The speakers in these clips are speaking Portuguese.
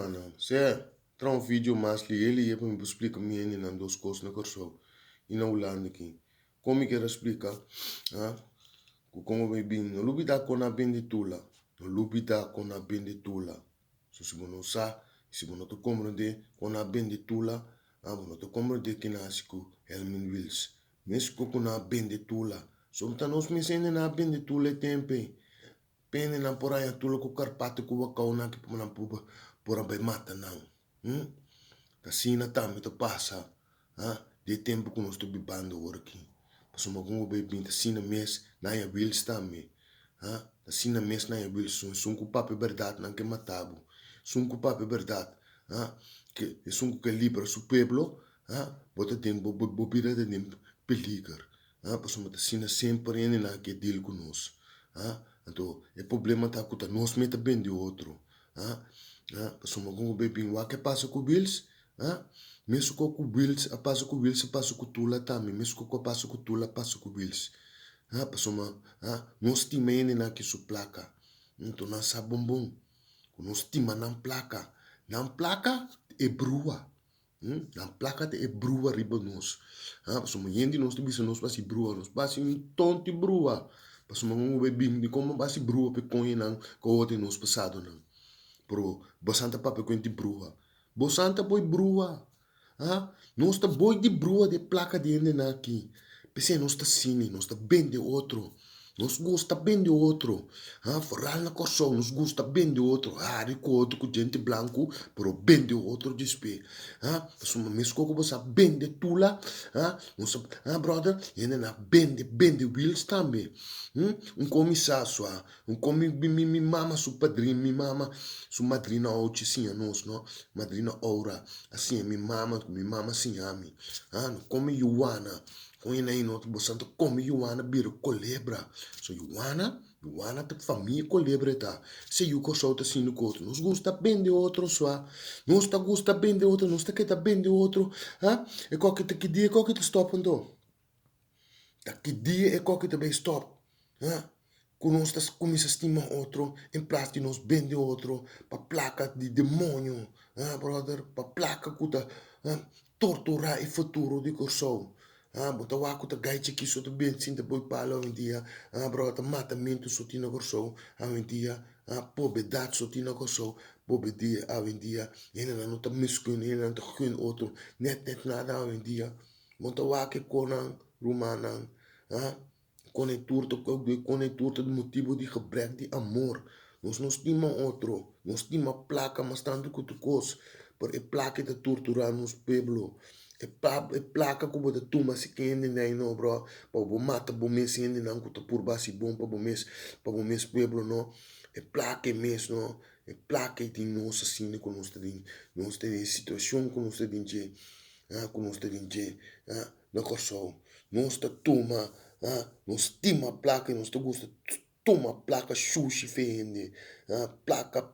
mano. Se tra um vídeo mais li ele ia para me explicar minha nan dos coisas na corso. E na Holanda aqui. Como que era explicar? Ah, como vai bem, no lubida com a benditula. No lubida com a benditula. So se você não sabe, se você não compreende com a benditula, ah, você não compreende que nasce Helmin Wills. Mesmo com a benditula. So então nós me sendo na benditula tempo. Pene na por aí tulo ku karpate ku wakau na ki puna pura bay mata nang. Kasina tami to passa. De tempo que nós estou bibando aqui. Passo uma gungo bay pinta sina mes na ya wheels tami. Sina mes na ya wheels sun ku papi verdade nang ke matabu. Sun ku papi verdade. Que sun ku que libra su pueblo. Bota tempo bobira de tempo peligar. Passo uma sina sempre ene na que deal com nós. Então, o problema está que nós meta bem de outro. Passou uma gungo bebê, o que passa com o Bills? Mesmo com o Bills, a passa com o Bills, passa com o Tula também. Mesmo com o passa com o Tula, passa com o Bills. Passou uma, nós time ainda na que su placa. Então, nós sabemos bom. Nós time na placa. Na placa é brua. Na placa é brua riba nós. Passou uma gente nós temos nós passa brua, nós passa um tonto brua. Passou uma bebê de como passa brua pe conhe não, com outro nós passado não. Pro bastante papo com de brua. Bastante boi brua. Nós tá boi de brua de placa de ende na aqui. Pensei nós tá cine, nós tá bem de outro. Nós gosta bem de outro. Foral na corção, nós gosta bem de outro. Rico outro com gente branco, pero bem de outro despe. Suma mesco que você bem de tula. Nós, brother, ainda na bem de Wills também. Comissário, come mi mama, su padrinho, mi mama, su madrina hoje sim, nós, não? Madrina Aura, assim, mi mama sim, ami. Não come Yuana. Kung aí no bosanto come Yuana biro colebra. So Yuana te família colebra tá. Se you ko solta assim no outro, nos gusta bem de outro só. Nos tá gusta bem de outro, nos tá que tá bem de outro. E qual que te que dia, qual que te stop então? Tá que dia é qual que te bem stop. Quando nós começa a estimar outro, em place de nós bem de outro, para placa de demônio, brother, para placa que tá torturar o futuro de corso. Bota o aco tá gaite que só bem sinta boi palo hoje em dia, brother, matamento só tinha corso, hoje em dia, pobredade só tinha corso, pobreza hoje em dia, ainda não tá mesquinho, ainda não tá ruim outro, net nada hoje em dia, bota o aco conan, rumanan, conecturte de motivo de gebrek de amor. Nós não estimamos outro, nós estimamos placa, mas tanto que tu coisa, por é placa de torturar nos pueblo. É placa como de tuma se quem nem não, bro, para o mata bom mês se não que tu por base bom para o mês pueblo não. É placa mesmo, não. É placa de nós assim com nós tem situação com nós tem de, com nós tem de, na corso. Nós tá tuma nós tima placa, nós te gusta toma placa sushi fende, placa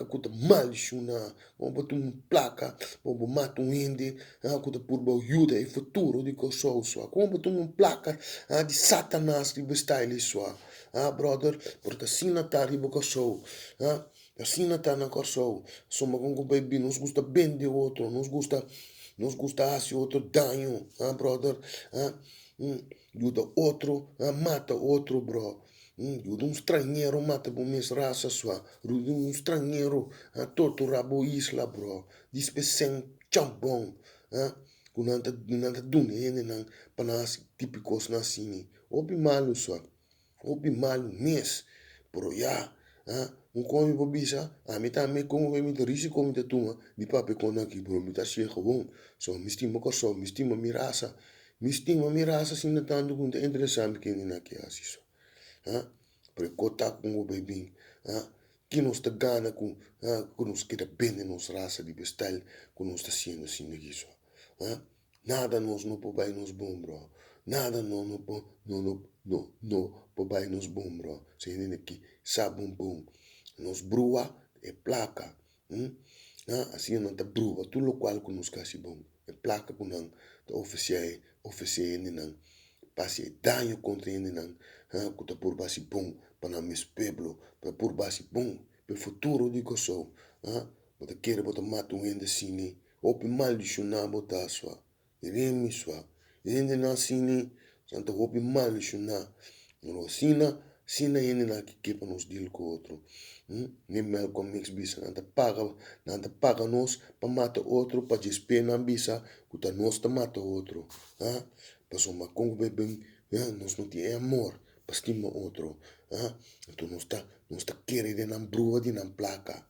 kuta mal shuna, botar placa, bobo mata ende, kuta purba ajuda e futuro de coso sua, como botar placa de Satanás de bestyle sua, brother, porque assim na tá riba coso, assim na tá na coso, soma com baby, nos gusta bem de outro, nos gusta hacer outro danho, brother, ajuda outro, mata outro, bro. Ajuda estrangeiro, mata por minha raça sua. Ajuda estrangeiro, tortura a isla, bro. Dispe sem champão. Kunanta dune ene nang panas típicos na sini. Obi malu sua. Obi malu mes. Pero ya, come bobisa, mi também como me risi como te tuma, di pape kona ki bro, mi ta sie gewoon. So, mi stima ko so, mi stima mi raça. Mi stima mi raça sin na tanto kun te interessante que ni na que asiso. Pre kota com o bebê, que nos te gana com nos queda bem nos raça de bestel, com nos ta sendo assim isso. Nada nos não pobai nos bom, bro. Nada não pobai nos bom, bro. Se ainda que sabe bom. Nos brua é placa. Assim não tá brua, tudo o qual que nos casi bom. É placa que não tá oficiar não. Passe danho contra ele não. Que tá por base bom para mes pueblo, para por base bom para o futuro de coso. bota querer bota mata um ainda cine, opi maldicionar bota sua, iremi sua, ainda na cine, santa opi maldicionar, no sina ainda na que para nos deal com outro, nem mel com mix bisa, nanta paga nós para mata outro, para desper na bisa, que nós ta mata outro, passou uma com bem, nós não tem amor, para estima outro, então nós tá querer na brua de na placa.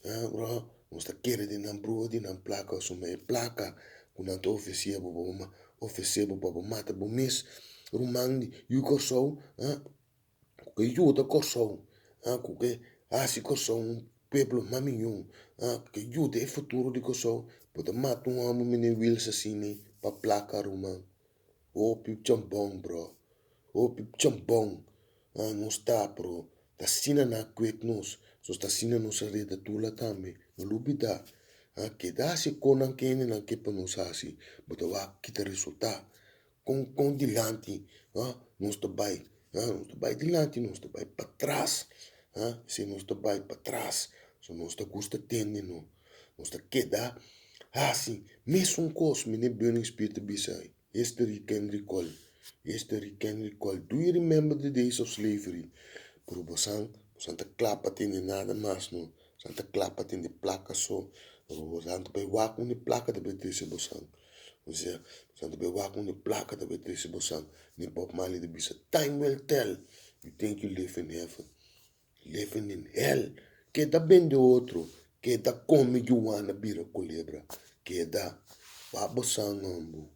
Bro, nós tá querendo na brua de na placa, assumir placa, quando tu oferecer para mata para mês, rumang e o corso, que ajuda corso, que assim corso um pueblo maminho, que ajuda é futuro de corso, para mata um homem mene wheels assim, para placa rumang, o pip chambong bro, o pip chambong, não está bro, tá sina na quet nos, so está sina nos reda tula também. No lubida, que dá se conan que na que para nos assim, bota wa kita resulta com dilante, nos tá vai, nos tá vai dilante, nos tá vai para trás, se nos tá vai para trás, so nos tá custa tendendo, nos tá queda, assim, mesmo cos me ne bem espírito bisai, este can recall, do you remember the days of slavery? Pero Santa Clapa tiene nada más, no. Santa Clapa tiene placa só. O Santa Bewak une placa de Betrice Bosang. O sea, Santa Bewak une placa de Betrice Bosang. Ni Bob Marley de Bisa. Time will tell. You think you live in heaven. Living in hell. Que da bem de outro. Que da come Joana Bira Culebra. Que da Babosang Ambu.